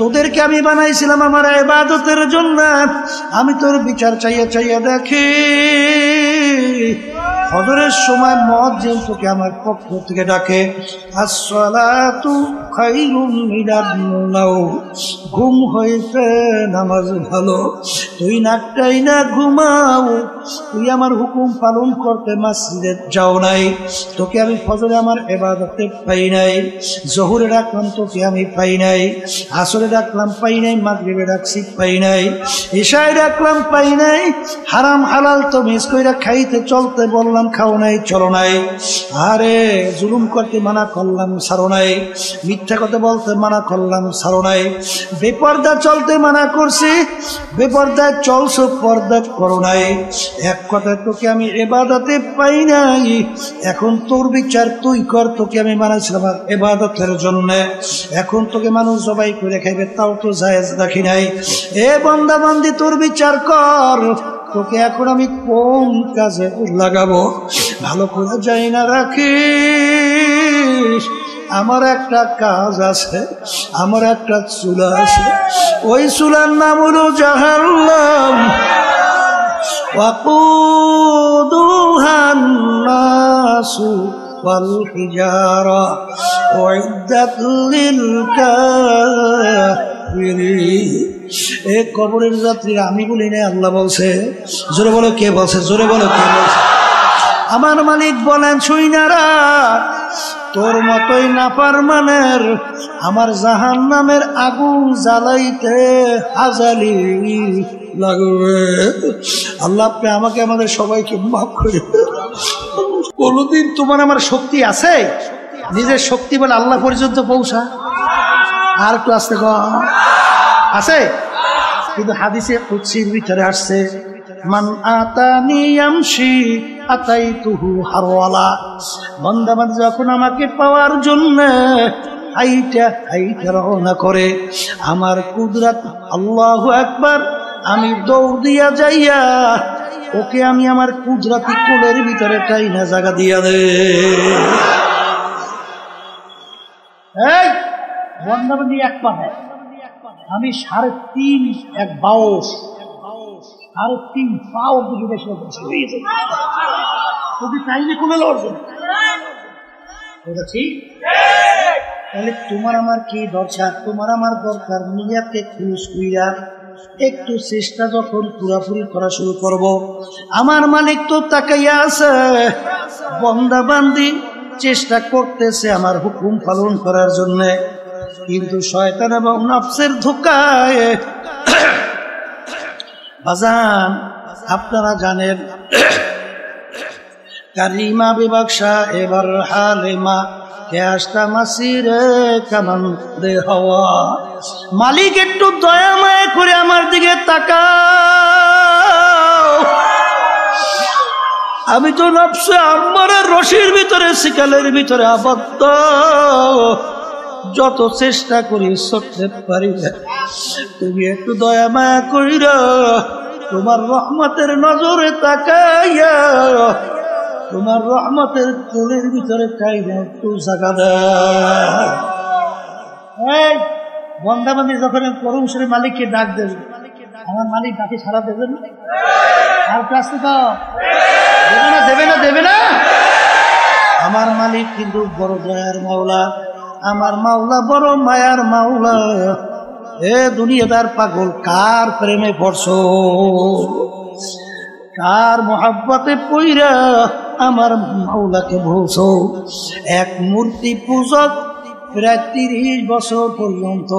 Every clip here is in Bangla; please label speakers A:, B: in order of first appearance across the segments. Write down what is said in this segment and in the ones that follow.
A: তোদেরকে আমি বানাইছিলাম আমার ইবাদতের জন্য। আমি তোর বিচার চাইয়া চাইয়া দেখি ফজরের সময় মুয়াজ্জিন তোকে আমার পক্ষ থেকে ডাকে, আসসালাতু খায়রুম মিনান নাওম, ঘুম হইতে নামাজ ভালো। তুই নাকটাই না ঘুমাও, তুই আমার হুকুম পালন করতে মসজিদে যাও নাই, তোকে আমি ফজরে আমার ইবাদতে পাই নাই, জোহরে ডাকলাম তোকে আমি পাই নাই, আসরে ডাকলাম পাই নাই, মাগরিবে ডাকছি পাই নাই, ইশায় ডাকলাম পাই নাই, হারাম হালাল তো মিস কইরা খাইতে চলতে বললাম খাও নাই চলো নাই, আরে জুলুম করতে মানা করলাম ছাড়ো নাই, মিথ্যা কথা বলতে মানা করলাম ছাড়ো নাই, বেপর্দা চলতে মানা করছি বেপর্দায় চলছো পর্দা করো নাই। এক কথা তোকে আমি ইবাদতে পাই নাই, এখন তোর বিচার তুই কর। তোকে আমি বানাইছিলাম আমার ইবাদতের জন্য, এখন তোকে মানুষ জবাই করে খাইবে তাও তো জায়েজ রাখি নাই। এ বান্দা বান্দি তোর বিচার কর, তোকে এখন আমি কোন কাজে লাগাবো ভালো করে যাই না রাখিস। আমার একটা কাজ আছে, আমার একটা চুলা আছে, ওই চুলার নাম হলো জাহান্নাম। ওয়াকুদুহান নাসু ওয়াল হিজারা উইদ্দাত লিল কাফিরিন। এ কবরের যাত্রীরা আমি বলি না, আল্লাহ বলছে। জোরে বলো কে বলছে, জোরে বলো কে বলছে। আমার মালিক বলেন, শুইনারা তোর মতোই নাফরমানের আমার জাহান্নামের আগুন জ্বালাইতে হাজালি লাগবে। আল্লাহ আপনি আমাকে আমাদের সবাইকে মাফ করে। কোনদিন তোমার আমার শক্তি আছে নিজের শক্তি বলে আল্লাহ পর্যন্ত পৌঁছা? আর একটু আসতে আছে, কিন্তু হাদিসে কুদসির ভিতরে আসছে, মান আতানি ইয়ামশি আতাইতুহু হারওয়ালা। বান্দা বান্দা যখন আমাকে পাওয়ার জন্য হাইটা হাইটা রওনা করে, আমার কুদরত আল্লাহু আকবার, আমি দৌড় দিয়া যাইয়া ওকে আমি আমার কুদরতি কোলের ভিতরে টাইনা জায়গা দিয়া দে। এই বান্দা বান্দি এক পা, আমি 3.5 এক বাউস 3.5 পাও দিকে বেশি হয়ে যায়। যদি চাইলে কোলে লড়বে ঠিক। তাহলে তোমার আমার কি দরকার? তোমার আমার দরকার নিয়াতে খুলুস কইরা একটু চেষ্টা যখন পুরাপুরি করা শুরু করব, আমার মালিক তো তাকাইয়া আছে, বান্দা বান্দি চেষ্টা করতেছে আমার হুকুম পালন করার জন্য, কিন্তু শয়তান এবং নফসের ধোঁকায় বাজান আপনারা জানেন কারিমা বিবাকশা এবার হালেমা ক্যাশটা মাসিরে কামান দে হওয়া। মালিক একটু দয়া মায়া করে আমার দিকে তাকাও। আমি তো নফসে আম্মারের রশির ভিতরে শিকালের ভিতরে আবদ্ধ, যত চেষ্টা করি সরতে পারি না। তুমি একটু দয়া মায়া কইরা তোমার রহমতের নজরে তাকাইয়া তোমার রহমতের কোলের ভিতরে কাইয়া একটু জায়গা দেয়। এই বন্দাবান্দি যখন করুন সে মালিককে ডাক দেবে, আমার মালিক ডাকে সারা দেবে না? আর কাছে তো দেবে না, দেবে না, দেবে না। আমার মালিক কিন্তু বড় দয়ার মাওলা, আমার মাওলা বড় মায়ার মাওলা। এ দুনিয়াদার পাগল, কার প্রেমে পড়ছো, কার মোহাব্বতে পইরা আমার মাওলাকে ভুলছো? এক মূর্তি পূজক প্রায় 30 বছর পর্যন্ত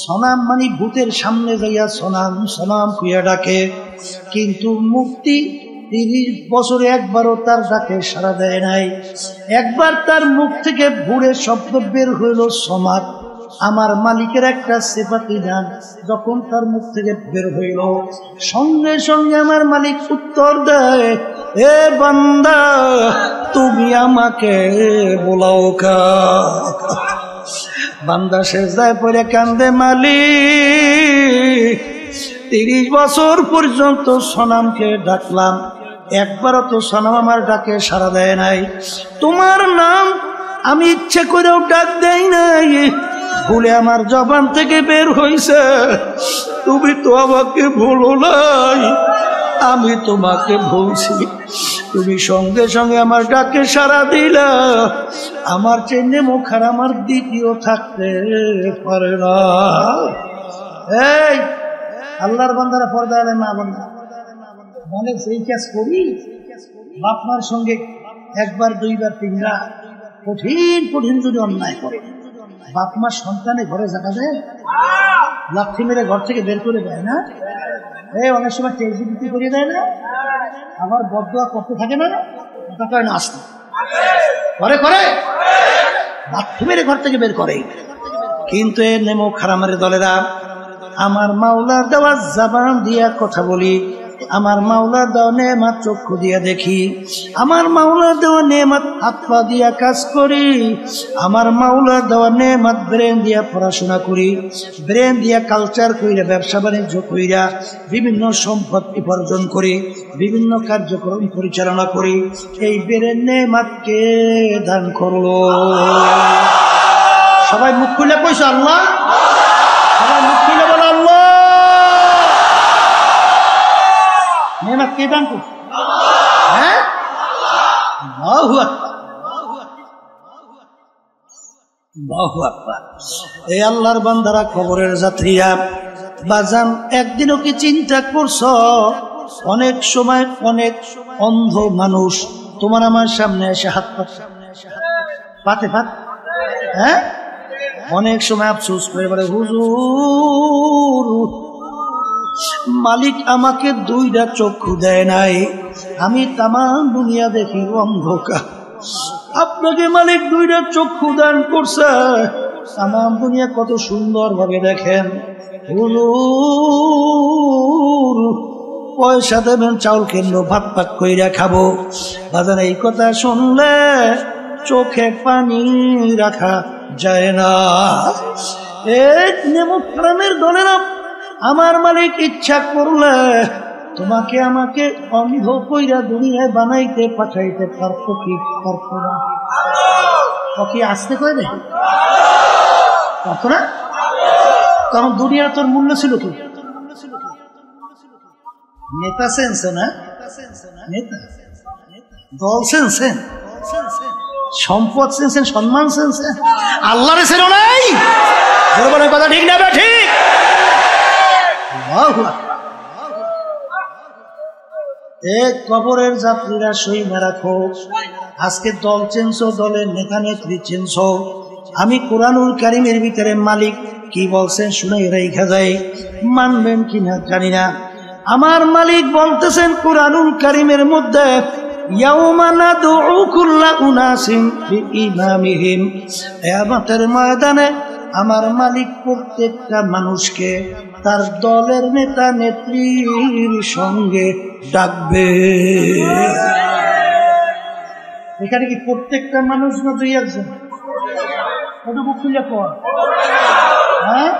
A: সনাম মানে ভূতের সামনে যাইয়া সনাম সনাম কইয়া ডাকে, কিন্তু মূর্তি 30 বছরে একবারও তার ডাকে সাড়া দেয় নাই। একবার তার মুখ থেকে ভুরে শব্দ বের হইল সমাদ। আমার মালিকের একটা সিফাতি নাম যখন তার মুখ থেকে বের হইল, সঙ্গে সঙ্গে আমার মালিক উত্তর দেয়, এ বান্দা তুমি আমাকে বলাও কা। বান্দা সেজদায় পড়ে কান্দে, মালিক 30 বছর পর্যন্ত সনামকে ডাকলাম, একবারও তো সনাম আমার ডাকে সাড়া দেয় নাই। তোমার নাম আমি ইচ্ছে করেও ডাক দেই নাই, ভুলে আমার জবান থেকে বের হইছে, তুমি তো আমাকে ভুলো নাই, আমি তোমাকে ভুলছি। তুমি সঙ্গে সঙ্গে আমার ডাকে সাড়া দিলা। আমার চেয়ে মুখ আর আমার দ্বিতীয় থাকতে পারে না। এই আল্লাহর বান্দারা পর্দা না বান্দা মানে সেই কাজ করি, বাপ মার সঙ্গে একবার দুইবার তিনবার কঠিন কঠিন যদি অন্যায় করে, বাপ মার সন্তানে ঘরে জায়গা দেয়, লাঠি মেরে ঘর থেকে বের করে দেয় না? এই অনেক সময় টেলবিটি করিয়ে দেয় না? আবার বদদোয়া করতে থাকে না? এটা কয় না আসতে করে করে লাঠি মেরে ঘর থেকে বের করে। কিন্তু এ নেমো খারামারে দলেরা আমার মাওলার দেওয়া জবান দিয়া কথা বলি, আমার মাওলার দেওয়া নেমাত চক্ষু দিয়া দেখি, আমার মাওলার দেওয়া নেমাত হাত পা দিয়া কাজ করি, আমার মাওলার দেওয়া নেমাত ব্রেন দিয়া পড়াশোনা করি, ব্রেন দিয়া কালচার কইরা ব্যবসা বাণিজ্য কইরা বিভিন্ন সম্পদ উপার্জন করি, বিভিন্ন কার্যক্রম পরিচালনা করি। এই ব্রেন নেমাত কে দান করলো? সবাই মুখ খুলে কইছো আল্লাহ, সবাই মুখ খুলে বলো আল্লাহ। নেমাত কে দান করছে? হ্যাঁ, আল্লাহু আকবার, আল্লাহু আকবার। এই আল্লাহর বান্দারা, কবরের যাত্রীরা, বাজান একদিনও কি চিন্তা করছো? অনেক সময় অনেক অন্ধ মানুষ তোমার আমার সামনে এসে হাত পাতে পাত, হ্যাঁ, অনেক সময় আফসোস করে বলে হুজুর মালিক আমাকে দুইটা চক্ষু দেয় নাই, আমি তামাম দুনিয়া দেখি অন্ধকার, আপনাকে মালিক দুইটা চক্ষু দান করছে, তামাম দুনিয়া কত সুন্দর ভাবে দেখেন। হুজুর পয়সা দেবেন, চাউল কিনবো, ভাত পাক কইরা খাবো। বাজার এই কথা শুনলে চোখে পানি রাখা যায় না। এক নেমুখারামের দলেরা আমার মালিক ইচ্ছা করলে তোমাকে আমাকে অন্ধ কইরা দুনিয়ায় বানাইতে পাঠাইতে পারতো কি পারতো না? কি আসতে কয় না পারতো না? তখন দুনিয়া তোর মূল্য ছিল কি? নেতা সেনছে না, নেতা দল সেনছেন, সম্পদ সেনছেন, সম্মান সেনছেন, আল্লাহরে সেন নাই। কথা ঠিক না? ঠিক। এক কবরের যাত্রীরা সই না রাখো, আজকে দল চেনছো, দলের নেতা নেত্রী চেনছো। আমি কোরআনুল কারীমের ভিতরে মালিক কি বলছেন শুনে রেখা যায়, মানবেন কিনা জানি না। আমার মালিক বলতেছেন কোরআনুল কারীমের মধ্যে, ইয়াউমা নাদউ কুল্লা উনাসিন বিইমামিহিম, কিয়ামতের ময়দানে আমার মালিক প্রত্যেকটা মানুষকে তার দলের নেতা নেত্রীর সঙ্গে ডাকবে। এখানে কি প্রত্যেকটা মানুষ না দুই একজন? কতটুকু খুলে পড়, হ্যাঁ,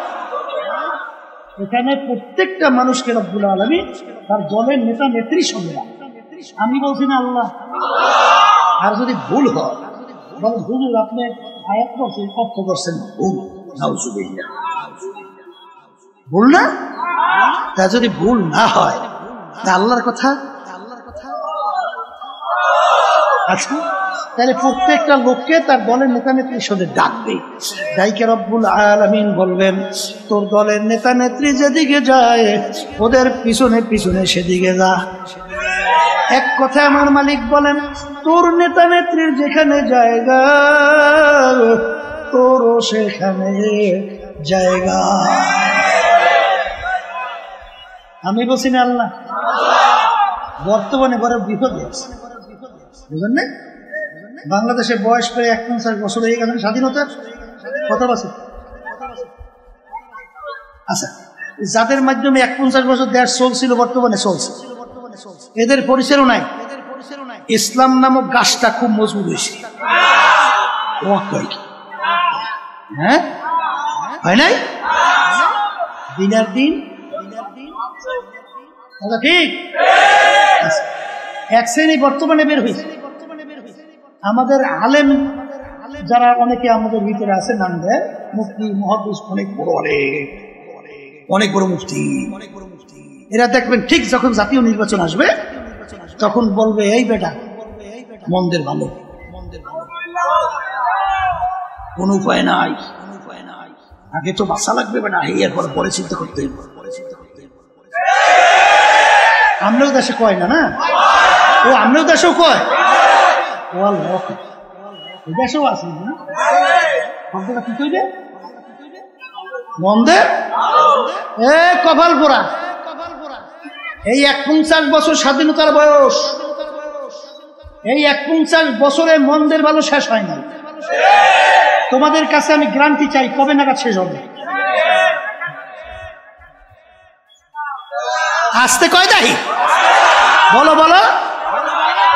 A: এখানে প্রত্যেকটা মানুষকে রব্বুল আলামিন তার দলের নেতা নেত্রীর সঙ্গে ডাকবে। আমি বলছি না আল্লাহ। আর যদি ভুল হয় বলেন হুজুর আপনি আয়াত করছেন, অর্থ করছেন ভুল, নাউজুবিল্লাহ, ভুল না? তা যদি ভুল না হয় তা আল্লাহর কথা। আচ্ছা, তাহলে প্রত্যেকটা লোককে তার দলের নেতা নেত্রীর সঙ্গে ডাকবে। ডাইকে রব্বুল আলামিন বলবেন তোর দলের নেতা নেত্রী যেদিকে যায় ওদের পিছনে পিছনে সেদিকে যা। এক কথা আমার মালিক বলেন তোর নেতা নেত্রীর যেখানে জায়গা তোরও সেখানে জায়গা। আমি বলছি না আল্লাহ। বর্তমানে বড় বিপদে আছে, বুঝলেন না? বাংলাদেশে বয়স প্রায় 51 বছর হয়ে গেছে স্বাধীনতা। কত বছর? আচ্ছা, যাদের মাধ্যমে 51 বছর দেশ চলছিল বর্তমানে চলছে, এদের পরিচয়ও নাই। ইসলাম নামক গাছটা খুব মজবুত হয়েছে, হ্যাঁ হয় নাই? দিনের দিন ঠিক এক শ্রেণী বর্তমানে বের হয়েছে। আমাদের আলেম যারা অনেকে আমাদের ভিতরে আছে নাম দেয়, মুফতি মুহাদ্দিস অনেক বড়, অনেক বড় মুফতি। এরা দেখবেন ঠিক যখন জাতীয় নির্বাচন আসবে তখন বলবে, এই বেটা মন্দের ভালো, কোন উপায় নাই, আগে তো বাঁচা লাগবে বেটা, এরপর পরে চিন্তা করতে। আমরাও দেশে কয় না, না ও আমরাও দেশেও কয়, ও আল্লাহ দেশেও আছে না, শব্দটা কি কইবে মন্দে এ কপাল পোড়া। এই 49 বছর স্বাধীনতার বয়স, এই 49 বছরে মন্দের ভালো শেষ হয় না। তোমাদের কাছে আমি গ্যারান্টি চাই, কবে নাগাদ শেষ হবে? আসতে কয় দাহি বলো বলো,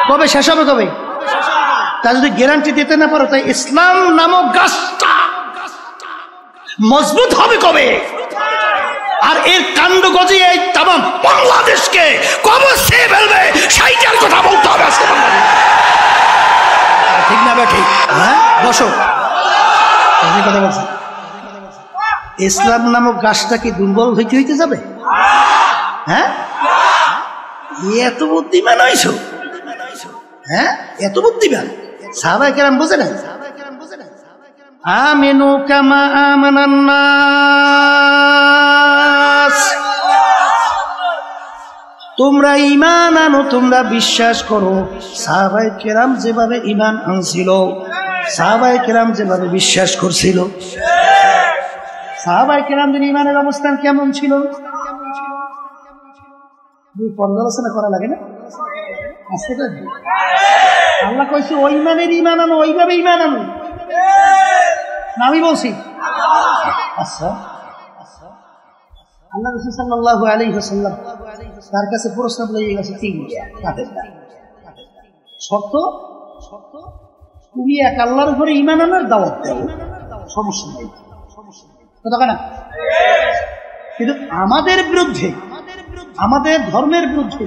A: কবে শেষ হবে? কবে? তা যদি গ্যারান্টি দিতে না পারো, তাই ইসলাম নামক গাছটা মজবুত হবে কবে? আর এর কাণ্ড গজিয়ে এই তামাম বাংলাদেশকে কবে সে ফেলবে সেইটার কথা বলতে হবে আজকে। ঠিক না বে ঠিক? হ্যাঁ বসো, কথা বলছি। ইসলাম নামক গাছটা কি দুর্বল হইতে হইতে যাবে? হ্যাঁ, এত বুদ্ধিমান হইছো? হ্যাঁ, এত বুদ্ধিমান সাহাবায়ে কেরাম বুঝে না? আমিনু কামা আমানান নাস, তোমরা ঈমান আনো, তোমরা বিশ্বাস করো। সাহাবায়ে কেরাম যেভাবে ঈমান আনছিল, সাহাবায়ে কেরাম যেভাবে বিশ্বাস করছিল, সাহাবায়ে কেরামদের ঈমানের অবস্থান কেমন ছিল? পর্যালোচনা করা লাগে না? আল্লাহ কইছে ওই ইমানের ঈমান আনো, ওইভাবে ঈমান আনো। আমি বলছি আচ্ছা, আল্লাহ রাসূল সাল্লাল্লাহু আলাইহি ওয়াসাল্লাম তার কাছে প্রস্তাব লইয়ে গেছে তিনটা। শর্ত, তুমি এক আল্লাহর উপরে ঈমান আনার দাওয়াত দাও, সমস্যা নেই, কথা না। কিন্তু আমাদের বিরুদ্ধে, আমাদের ধর্মের বিরুদ্ধে,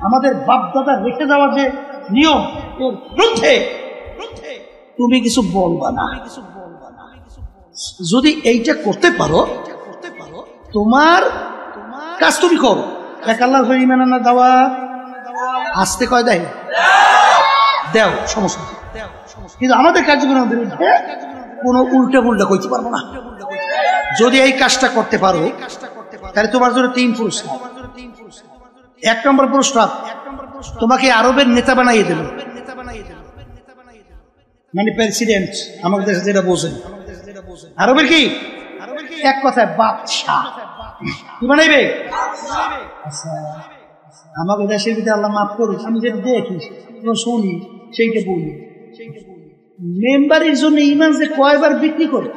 A: আমাদের বাপদাদা রেখে যাওয়ার যে নিয়ম, এর বিরুদ্ধে তুমি কিছু বলবা না। যদি এইটা করতে পারো, তোমার কাজ তুমি করো। এক আল্লাহর উপরে ঈমান আনার দাওয়াত আসতে কয় দেয় দেও, সমস্যা। কিন্তু আমাদের কার্যক্রমের বিরুদ্ধে কোনো উল্টা পুল্টা কইতে পারবো না। যদি এই কাজটা করতে পারো, তাহলে তোমার জন্য 3 পুরস্কার। 1 নম্বর পুরস্কার, তোমাকে আরবের নেতা বানাইয়ে দেবে, মানে প্রেসিডেন্ট, আমাদের দেশে যেটা বোঝেন। আরবের কি এক কথায় বাদশাহ, কি বানাইবে? আচ্ছা, আমাদের দেশের ভিতরে আল্লাহ মাফ করুক, আমি যেটা দেখি শুনি সেইটা বলি। মেম্বারের জন্য ঈমান যে কয়বার বিক্রি করে,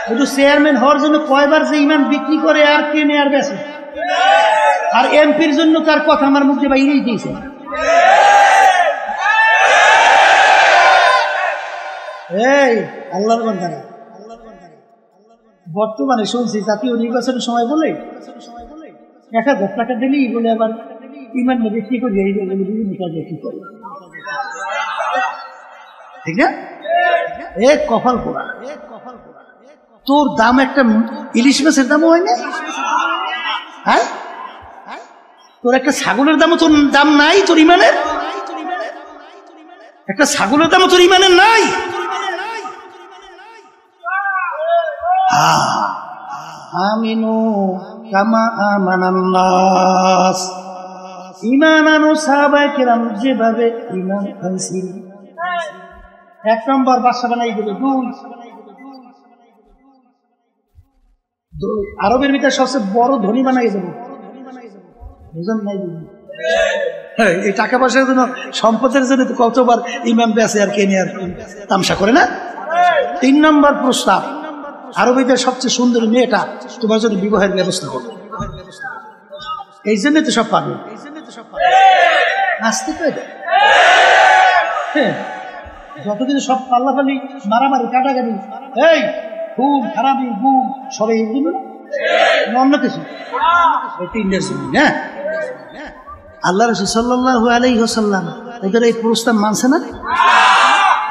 A: শুধু চেয়ারম্যান হওয়ার জন্য কয়বার যে ঈমান বিক্রি করে আর কেনে আর বেচে। আর এমপির জন্য তার কথা আমার মুখে বাইরেই দিয়েছে। এই আল্লাহর বান্দারা, বর্তমানে শুনছি জাতীয় নির্বাচনের সময় বলে 1000 টাকা দিলেই বলে আবার ঈমান বিক্রি করে বিভিন্ন কাজে কি করে, ঠিক না? এ কপাল পোড়া। তোর দাম একটা ইলিশ মাছের দামও হয় না? হ্যাঁ, তোর একটা ছাগলের দামও তোর দাম নাই? তোর ঈমানের একটা ছাগলের দামও তোর ঈমানের নাই? আমিনু কামা আমানান নাস, ঈমান আনো সাহাবায়ে কেরাম যেভাবে ঈমান আনছিল। 1 নম্বর বাদশা বানাই দিল। 2 আরবের ভিতরে সবচেয়ে বড় ধনী বানাই দেবো। বুঝেন নাই? এই টাকা পয়সার জন্য, সম্পদের জন্য কতবার ইমাম বেঁচে আর কেনে আর তামসা করে না। 3 নম্বর প্রস্তাব, আরবিদের সবচেয়ে সুন্দরী মেয়েটা তোমার জন্য বিবাহের ব্যবস্থা করবে। এই জন্য তো সব পাবে, আসতে পারে। যতদিন সব পাল্লাপাল্লি, মারামারি, কাটাকাটি, এই খুব খারাপি, গুম, সবাই এগুলো অন্য কিছু 3 জন্য। হ্যাঁ, আল্লাহ রাসূল সাল্লাল্লাহু আলাইহি ওয়াসাল্লাম ওদের এই প্রস্তাব মানছে না?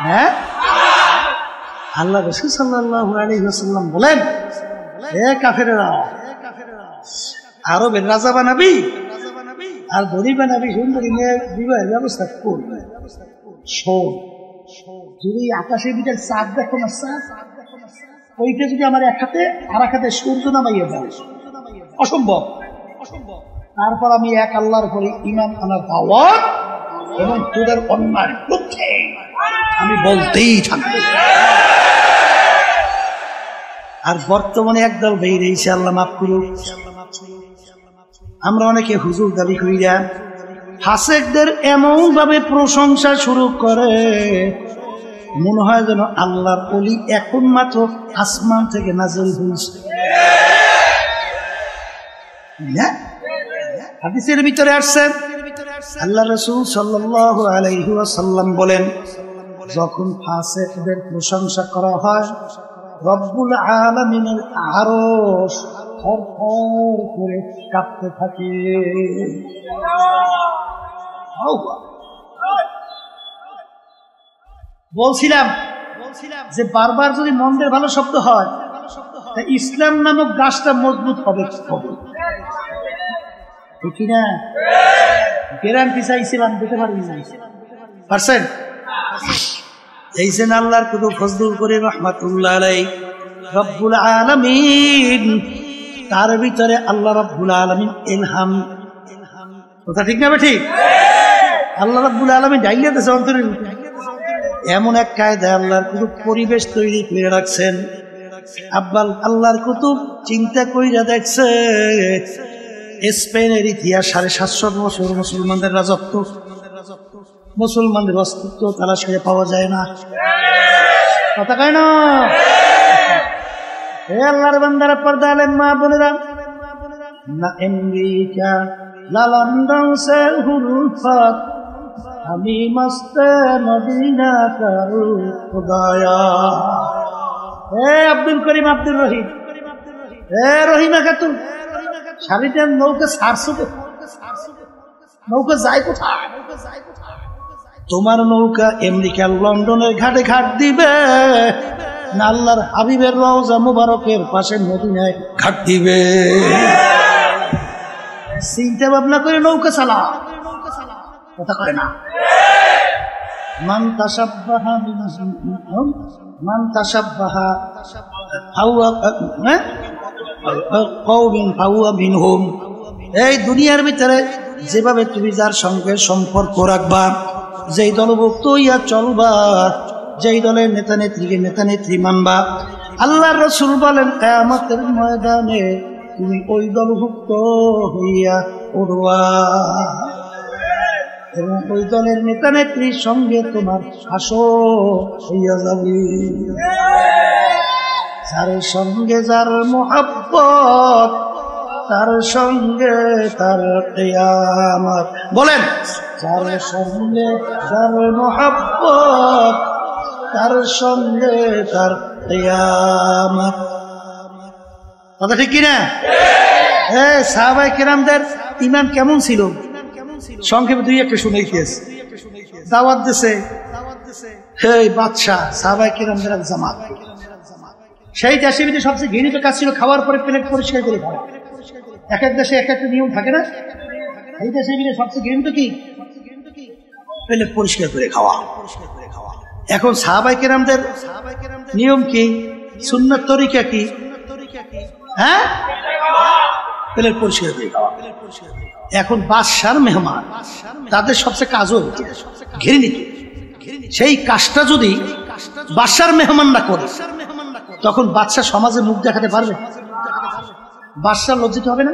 A: হ্যাঁ, আল্লাহ রাসূল সাল্লাল্লাহু আলাইহি ওয়াসাল্লাম বলেন, হে কাফেরেরা, আরবের রাজা বানাবি আর গরিব বানাবি, সুন্দরী মেয়ে বিবাহের ব্যবস্থা করবে। শোন, যদি আকাশের দিকে চাঁদ দেখো না, চাঁদ ওইটা যদি আমার এক হাতে আর এক হাতে সূর্য নামাইয়া দেয়, অসম্ভব। তারপর আমি এক আল্লাহর উপরে ঈমান আনার দাওয়াত এবং তোদের অন্যায়ের বিরুদ্ধে আমি বলতেই থাকবো। আর বর্তমানে একদল বেরিয়েছে, আল্লাহ মাফ করুক, আমরা অনেকে হুজুর দাবি করি না, ফাসেকদের এমন ভাবে প্রশংসা শুরু করে মনে হয় যেন আল্লাহর ওলি এখন মাত্র আসমান থেকে নাযিল হয়েছে। হাদিসের ভিতরে আসছে, আল্লাহ রাসূল সাল্লাল্লাহু আলাইহি ওয়াসাল্লাম বলেন, যখন ফাসেকদের প্রশংসা করা হয় রব্বুল আলামিনের আরশ থরথর করে কাঁপতে থাকে। বলছিলাম যে বারবার যদি মন্দের ভালো শব্দ হয়, ইসলাম নামক গাছটা মজবুত হবে ঠিক না? গ্যারান্টি চাইছিলাম, দিতে পারিনি, পারছেন? এই যে আল্লাহর কত ফজল করে রহমাতুল্লাহ আলাইহি রব্বুল আলামিন, তার ভিতরে আল্লাহ রব্বুল আলামিন ইলহাম, কথা ঠিক না ঠিক? আল্লাহ রব্বুল আলামিন ডাইলে দেশে অন্তরের এমন এক কায়দায় আল্লাহর কুতুব পরিবেশ তৈরি করে রাখছেন। আল্লাহর কুতুব চিন্তা কইরা দেখছে, স্পেনের ইতিহাস 750 বছর মুসলমানদের রাজত্ব, মুসলমানদের অস্তিত্ব তারা সেরে পাওয়া যায় না, কথা কয় না? হে আল্লাহর বান্দারা, পর্দা আলেম মা বোনেরা, না আমেরিকা না লন্ডন সে হুলফত, আমি মস্তে মদিনা করু খুদায়া। হে আব্দুল করিম আব্দুল রহিম, হে রহিমা খাতুন, শাড়িটার নৌকা ছাড়ছো, নৌকা যায় কোথায়? তোমার নৌকা আমেরিকা লন্ডনের ঘাটে ঘাট দিবে না আল্লাহর হাবিবের রওজা মুবারকের পাশে মদিনায় ঘাট দিবে? চিন্তা ভাবনা করে নৌকা চালা, কথা কয় না? মান তাশাব্বাহা কওমিন ফাহুয়া মিনহুম। এই দুনিয়ার ভিতরে যেভাবে তুমি যার সঙ্গে সম্পর্ক রাখবা, যেই দলভুক্ত হইয়া চলবা, যেই দলের নেতা নেত্রীকে নেতা নেত্রী মানবা, আল্লাহর রাসূল বলেন কিয়ামতের ময়দানে তুমি ওই দলভুক্ত হইয়া উঠবা এবং ওই দলের নেতা নেত্রীর সঙ্গে তোমার হাসর হইয়া যাবে। যার সঙ্গে যার মোহাব্বত, তার সঙ্গে তার কিয়ামত। বলেন, যার সঙ্গে যার মোহাব্বত, তার সঙ্গে তার কিয়ামত। কথা ঠিক কিনা? সাহাবায়ে কেরামদের ঈমান কেমন ছিল? সংক্ষেপে দুই একটা শুনে গিয়েছে। দাওয়াত দিছে এই বাদশা, সাহাবায়ে কেরামদের জামাত। সেই দেশে বিদেশে সবচেয়ে ঘৃণিত কাজ ছিল খাওয়ার পরে প্লেট পরিষ্কার করে খাওয়া। এক এক দেশে এক একটা নিয়ম থাকে না? এই দেশে বিদেশে সবচেয়ে ঘৃণিত কি? প্লেট পরিষ্কার করে খাওয়া। এখন সাহাবায়ে কেরামদের নিয়ম কি, সুন্নাত তরিকা কি? হ্যাঁ, প্লেট পরিষ্কার করে খাওয়া। এখন বাদশার মেহমান, তাদের সবচেয়ে কাজও ঘৃণিত। সেই কাজটা যদি বাদশার মেহমান না করে, তখন বাদশা সমাজে মুখ দেখাতে পারবে? বাদশা লজ্জিত হবে না?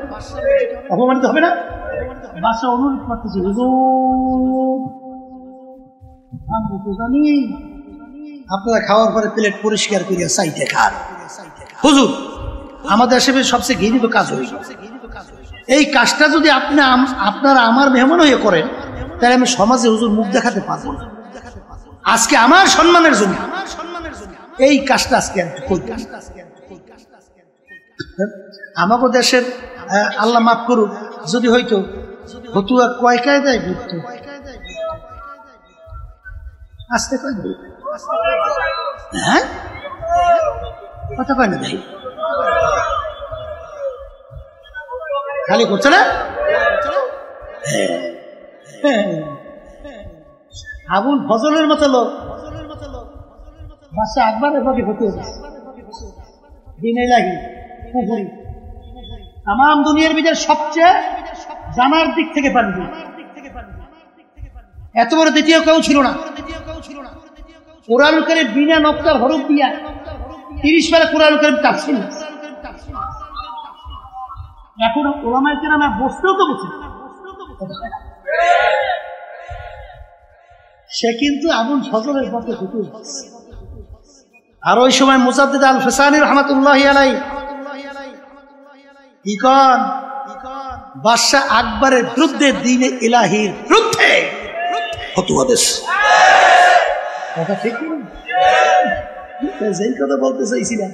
A: অপমানিত হবে না? বাদশা অনুরোধ করতেছে, হুজুর আমি তো জানি আপনারা খাওয়ার পরে প্লেট পরিষ্কার করিয়া চাইতে খান। হুজুর, আমাদের দেশে সবচেয়ে ঘৃণিত কাজ হয়ে গেছে। এই কাজটা যদি আপনারা আমার মেহমান হয়ে করেন, তাহলে আমি সমাজে হুজুর মুখ দেখাতে পারবো না। আজকে আমার সম্মানের জন্য এই কাজটা আজকে আমাকে দেশের আল্লাহ মাফ করুক, যদি হইতো হতুয়া কয় কায়দায় ঘুরত, আস্তে কয়, হ্যাঁ কথা কয় না, দেখি খালি করছে না। আবুল ফজলের মতো লোক বাদশা আকবরের প্রতি হতে দিনে লাগি পুকুরি তাম দুনিয়ার ভিতরে সবচেয়ে জানার দিক থেকে পানি এত বড় দ্বিতীয় কেউ ছিল না। কোরআনুল কারীম বিনা নকশার হরফ দিয়া 30 পারা কোরআনুল কারীম তাফসীর। এখন ওলামায়ে কেরাম বসতেও তো বসে, সে কিন্তু আবুল ফজলের পথে হুজুর। আর ওই সময় মুজাদ্দিদ আল ফিসানি রাহমাতুল্লাহি আলাইহি কি কন বাদশা আকবরের বিরুদ্ধে দ্বীনে ইলাহির বিরুদ্ধে ফতোয়া দেশ। কথা ঠিক না? যেই কথা বলতে চাইছিলাম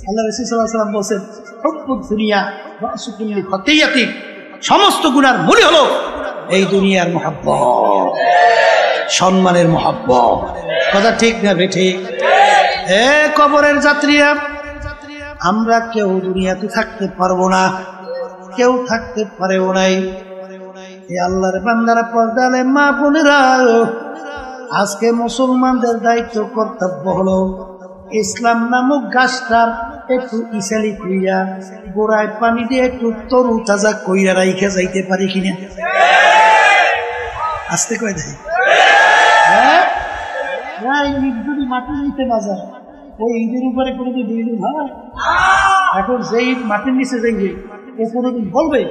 A: আল্লাহ রাসূল সাল্লাল্লাহু আলাইহি ওয়াসাল্লাম বলেন হুব্বুদ দুনিয়া ওয়া সুকুল্লি খতিয়াতি, সমস্ত গুনার মূল হলো এই দুনিয়ার মহব্বত, সম্মানের মহব্বত। কথা ঠিক না বেঠিক? এ কবরের যাত্রীরা, আমরা কেউ দুনিয়াতে থাকতে পারবো না, কেউ থাকতে পারেও নাই। এ আল্লাহর বান্দারা, পর্দালে মা বোনেরা, আজকে মুসলমানদের দায়িত্ব কর্তব্য হলো ইসলাম নামক গাছটার একটু ইসালি কইরা গোড়ায় পানি দিয়ে একটু তরু তাজা কইরা রাইখে যাইতে পারি কিনা। আস্তে কয় দেয় যদি মাটি নিতে না যায় ওই ঈদের উপরে কোনোদিন বিল্ডিং হয়। এখন যেই মাটির নিচে যাইবে ও কোনোদিন বলবে,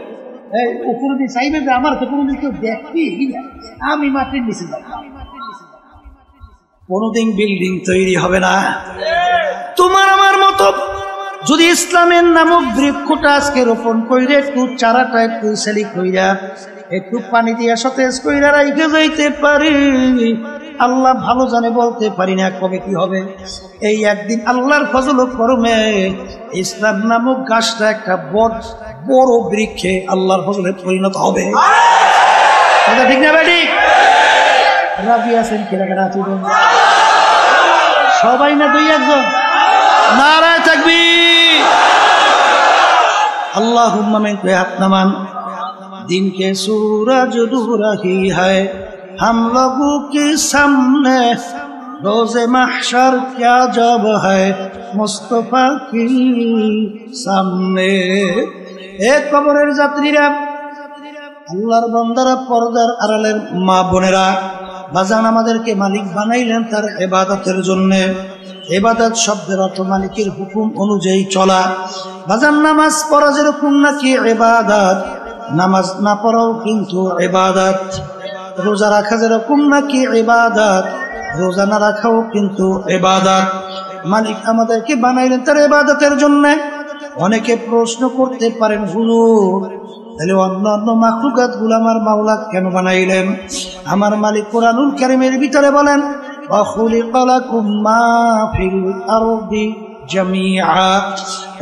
A: ও কোনোদিন চাইবে যে আমার তো কোনোদিন কেউ দেখবি, আমি মাটির নিচে যাব। কোনোদিন বিল্ডিং তৈরি হবে না। তোমার আমার মতো যদি ইসলামের নামক বৃক্ষটা আজকে রোপণ কইরে একটু চারাটা একটু সেলি কইরা একটু পানি দিয়া সতেজ কইরা রাইখে যাইতে পারি, আল্লাহ ভালো জানে, বলতে পারি না কবে কি হবে। এই একদিন আল্লাহর ফজল ও করমে ইসলাম নামক গাছটা একটা বড় বৃক্ষে আল্লাহর ফজলে পরিণত হবে। কথা ঠিক না বেটি? রাজি আছেন কেনাকাটা সবাই না দুই একজন? নারায়ে তাকবীর। আল্লাহুম্মা মিন হাত নামান दिन के सूरज दूर ही है हम लोगों के सामने, रोज़े महशर क्या जब है मुस्तफा की सामने। एक कबरेर যাত্রীরা, আল্লাহর বান্দারা, পর্দার আড়ালের মা বোনেরা, বাজান আমাদেরকে মালিক বানাইলেন তার ইবাদতের জন্য। ইবাদত শব্দের অর্থ মালিকের হুকুম অনুযায়ী চলা। বাজান নামাজ পড়া যেরকম নাকি ইবাদত, নামাজ না পড়াও কিন্তু ইবাদত। রোজা রাখা যেরকম নাকি ইবাদত, রোজা না রাখাও কিন্তু ইবাদত। মালিক আমাদেরকে বানাইলেন তার ইবাদতের জন্য। অনেকে প্রশ্ন করতে পারেন, হুজুর তাহলে অন্যান্য মাখলুকাত গুলো আমার মাওলা কেন বানাইলেন? আমার মালিক কোরআনুল কারীমের ভিতরে বলেন, ওয়া খুলিকা লাকুম মা ফিল আরদি জামিআ,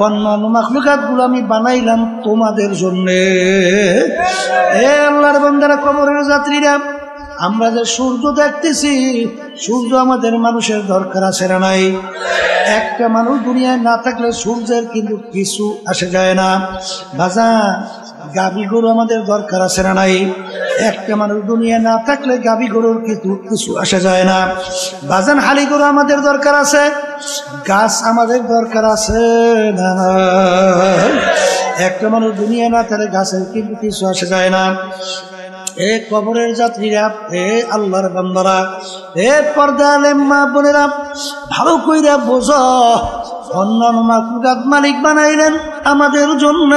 A: অন্যান্য মাখলুকাত গুলো আমি বানাইলাম তোমাদের জন্য। এ আল্লাহর বান্দারা, কবরের যাত্রীরা, আমরা যে সূর্য দেখতেছি, সূর্য আমাদের মানুষের দরকার আছে না নাই? একটা মানুষ দুনিয়ায় না থাকলে সূর্যের কিন্তু কিছু আসে যায় না। বাজান গাভী গরু আমাদের দরকার আছে না নাই? একটা মানুষ দুনিয়া না থাকলে গাভী গরুর কিন্তু কিছু আসা যায় না। বাজান হালি গরু আমাদের দরকার আছে, গাছ আমাদের দরকার আছে না? একটা মানুষ দুনিয়া না থাকলে গাছের কিন্তু কিছু আসা যায় না। এ কবরের যাত্রীরা, এ আল্লাহর বান্দারা, এ পর্দালে মা বোনেরা, ভালো কইরা বোঝো, অন্যান্য মাখলুকাত মালিক বানাইলেন আমাদের জন্য।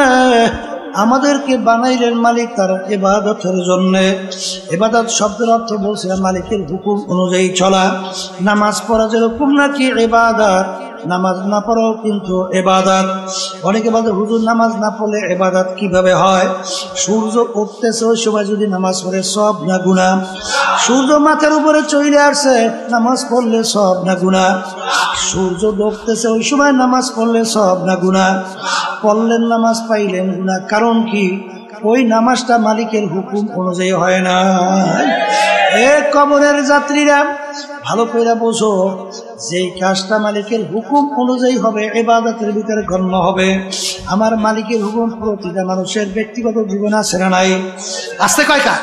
A: আমাদেরকে বানাইলেন মালিক তার ইবাদতের জন্য। ইবাদত শব্দের অর্থ বলছে মালিকের হুকুম অনুযায়ী চলা। নামাজ পড়া যেরকম নাকি ইবাদত, নামাজ না পড়াও কিন্তু ইবাদত। অনেকে বলে, হুজুর নামাজ না পড়লে ইবাদত কিভাবে হয়? সূর্য উঠতেছে ওই সময় যদি নামাজ পড়ে সব না গুনাহ? সূর্য মাথার উপরে চলে আসছে, নামাজ পড়লে সব না গুনাহ? সূর্য ডুবতেছে ওই সময় নামাজ পড়লে সব না গুনাহ? পড়লেন নামাজ, পাইলেন গুনাহ। কারণ কি? ওই নামাজটা মালিকের হুকুম অনুযায়ী হয় না। এ কবরের যাত্রীরা, ভালো করে বোঝো, যেই কাজটা মালিকের হুকুম অনুযায়ী হবে ইবাদতের ভিতরে গণ্য হবে। আমার মালিকের হুকুম প্রতিটা মানুষের ব্যক্তিগত জীবনে আছে না নাই? আসতে কয়টা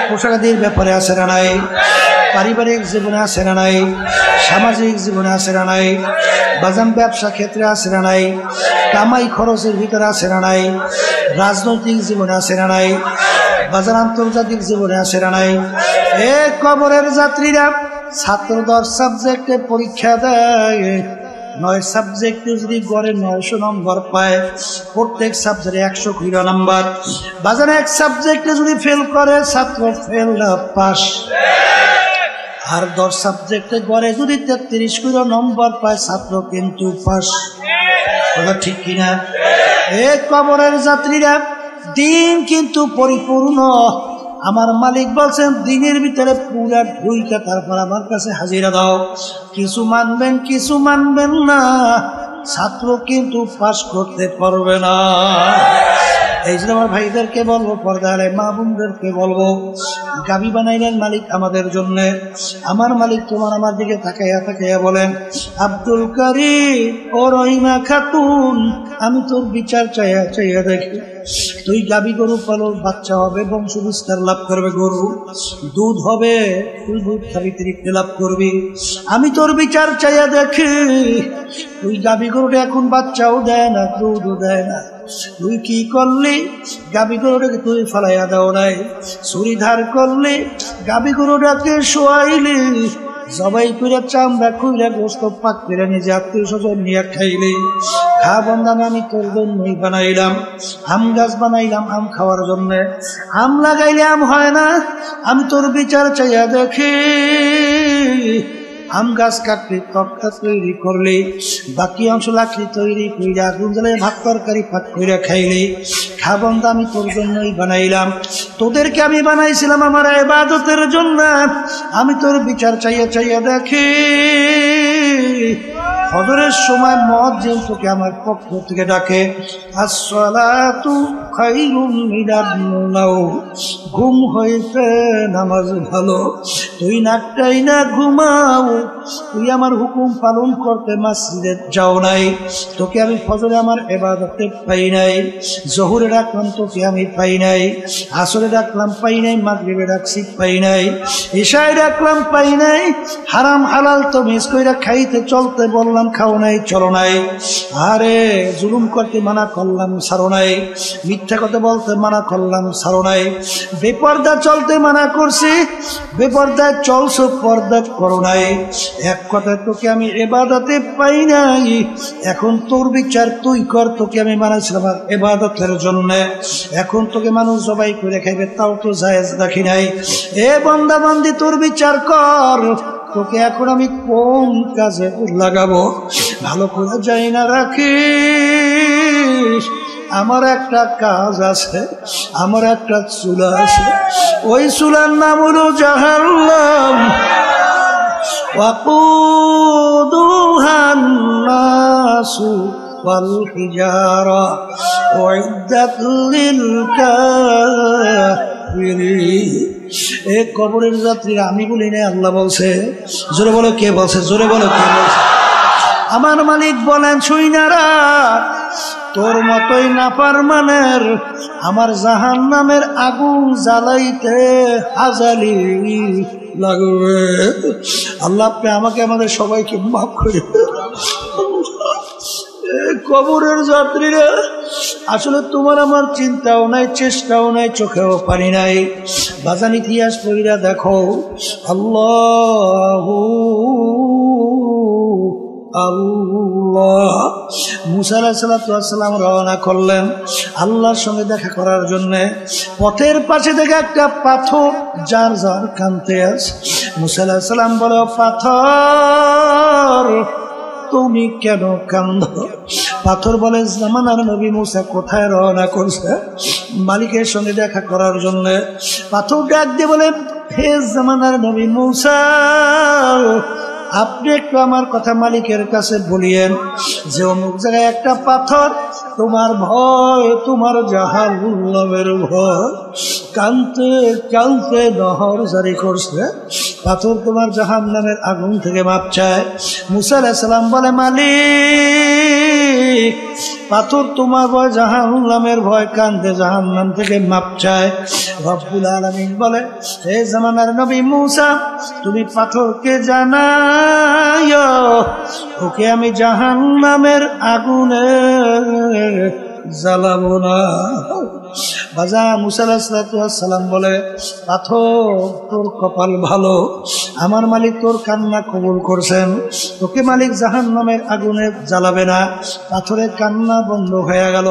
A: পোশাকাদির ব্যাপারে আছে না নাই? পারিবারিক জীবনে আছে না নাই? সামাজিক জীবনে আছে না নাই? বাজান ব্যবসা ক্ষেত্রে আছে না নাই? কামাই খরচের ভিতরে আছে না নাই? রাজনৈতিক জীবনে আছে না নাই? বাজার আন্তর্জাতিক জীবনে আছে না নাই? কবরের যাত্রীরা ছাত্র 10 সাবজেক্টে পরীক্ষা দেয়, 9 সাবজেক্টে যদি গড়ে 900 নম্বর পায়, প্রত্যেক সাবজেক্টে 100 করে নাম্বার। বাজারে এক সাবজেক্টে যদি ফেল করে ছাত্র ফেল না পাস, আর 10 সাবজেক্টে গড়ে যদি 33 করে নম্বর পায় ছাত্র কিন্তু পাস। কথা ঠিক কিনা? কবরের যাত্রীরা দিন কিন্তু পরিপূর্ণ। আমার মালিক বলছেন দিনের ভিতরে পুরা ঢুইকা তারপর আমার কাছে হাজিরা দাও। কিছু মানবেন কিছু মানবেন না, ছাত্র কিন্তু পাস করতে পারবে না। এই জন্য আমার ভাইদেরকে বলবো, পর্দারে মা বোনদেরকে বলবো, গাবি বানাইলেন মালিক আমাদের জন্য। আমার মালিক তোমার আমার দিকে তাকাইয়া তাকাইয়া বলেন, আব্দুল কারিম ও রহিমা খাতুন, আমি তোর বিচার চাইয়া চাইয়া দেখি। তুই গাবি গরু পালো, বাচ্চা হবে, বংশ বিস্তার লাভ করবে, গরু দুধ হবে, তুই দুধ খাবি, তৃপ্তি লাভ করবি। আমি তোর বিচার চাইয়া দেখি, তুই গাবি গরুটা এখন বাচ্চাও দেয় না, দুধও দেয় না। তুই কি করলি? গাবি গরুটাকে তুই ফালাইয়া দাও নাই, ছুরি ধার করলি, গাবি গরুটাকে শোয়াইলি, জবাই করে চামড়া খুইলা গোস্ত পাক করে নিজে আত্মীয় স্বজন নিয়ে খাইলি। খা বন্ধান, আমি তোর জন্যই বানাইলাম। আম গাছ বানাইলাম আম খাওয়ার জন্য, আম লাগাইলে আম হয় না, আমি তোর বিচার চাইয়া দেখি। আম গাছ কাটলি, তক্তা তৈরি করলি, বাকি অংশ লাকড়ি তৈরি কইরা আগুন জ্বালিয়ে ভাত তরকারি পাক কইরা খাইলি। খা বন্ধা, আমি তোর জন্যই বানাইলাম। তোদেরকে আমি বানাইছিলাম আমার ইবাদতের জন্য, আমি তোর বিচার চাইয়া চাইয়া দেখি। ফজরের সময় মুয়াজ্জিন তোকে আমার পক্ষ থেকে ডাকে, আসসালাতু খায়রুম মিনান নাওম, ঘুম হইতে নামাজ ভালো। তুই নাকটাই না ঘুমাও, তুই আমার হুকুম পালন করতে মসজিদে যাও নাই। তোকে আমি ফজরে আমার ইবাদতে পাই নাই, জোহরে ডাকলাম তোকে আমি পাই নাই, আসরে ডাকলাম পাই নাই, মাগরিবে ডাকছি পাই নাই, ইশায় ডাকলাম পাই নাই। হারাম হালাল তো মিস কইরা খাইতে চলতে বললাম, খাও নাই, চলো নাই। আরে জুলুম করতে মানা করলাম, ছাড়ো নাই। মিথ্যা কথা বলতে মানা করলাম, ছাড়ো নাই। বেপর্দা চলতে মানা করছি, বেপর্দায় চলছো, পর্দা করো নাই। এক কথায় তোকে আমি ইবাদতে পাই নাই। এখন তোর বিচার তুই কর, তোকে আমি বানাইছিলাম ইবাদতের জন্য। এখন তোকে মানুষ জবাই করে খাইবে, তাও তো জায়েজ রাখি নাই। এ বান্দা বান্দি, তোর বিচার কর, তোকে এখন আমি কোন কাজে লাগাবো ভালো করে যাই না রাখিস। আমার একটা কাজ আছে, আমার একটা চুলা আছে, ওই চুলার নাম হলো জাহান্নাম। وقودها الناس والحجارة أعدت للكافرين। এই কবরের যাত্রীরা আমি বলি না, আল্লাহ বলছে। জোরে বলো কে বলছে? জোরে বলো কে বলছে? আমার মালিক বলেন, শুইনারা তোর মতোই নাফরমানের আমার জাহান্নামের আগুন জ্বালাইতে হাজালি লাগবে। আল্লাহ আপনি আমাকে আমাদের সবাইকে মাফ করে। কবরের যাত্রীরা আসলে তোমার আমার চিন্তাও নাই, চেষ্টাও নাই, চোখেও পানি নাই। বাজান ইতিহাস পড়িরা দেখো, আল্লাহু আল্লাহ। মুসা আলাইহিস সালাম রওনা করলেন আল্লাহর সঙ্গে দেখা করার জন্য। পথের পাশে থেকে একটা পাথর যার যার কাঁদতে আছে। মুসা আলাইহিস সালাম বলে, পাথর তুমি কেন কাঁদো? পাথর বলে, জামানার নবী মুসা কোথায় রওনা করছে? মালিকের সঙ্গে দেখা করার জন্য। পাথর ডাক দিয়ে বলে, হে জামানার নবী মুসা, আপনি একটু আমার কথা মালিকের কাছে বলিয়েন যে অমুক জায়গায় একটা পাথর, তোমার ভয়, তোমার জাহান্নামের ভয়, কানতে কানতে নহর জারি করছে, পাথর তোমার জাহান্নামের আগুন থেকে মাপ চায়। মুসা আলাইহিস সালাম বলে, মালিক, পাথর তোমার ভয়, জাহান্নামের ভয়, কান্দে জাহান্নাম থেকে মাপ চায়। রব্বুল আলামিন বলে, হে জামানার নবী মুসা, তুমি পাথরকে জানাইও ওকে আমি জাহান্নামের আগুনে জ্বালাবো না। বাজা মুসা আলাইহিস সালাম বলে, পাথর তোর কপাল ভালো, আমার মালিক তোর কান্না কবুল করছেন, তোকে মালিক জাহান্নামের আগুনে জ্বালাবে না। পাথরের কান্না বন্ধ হয়ে গেল।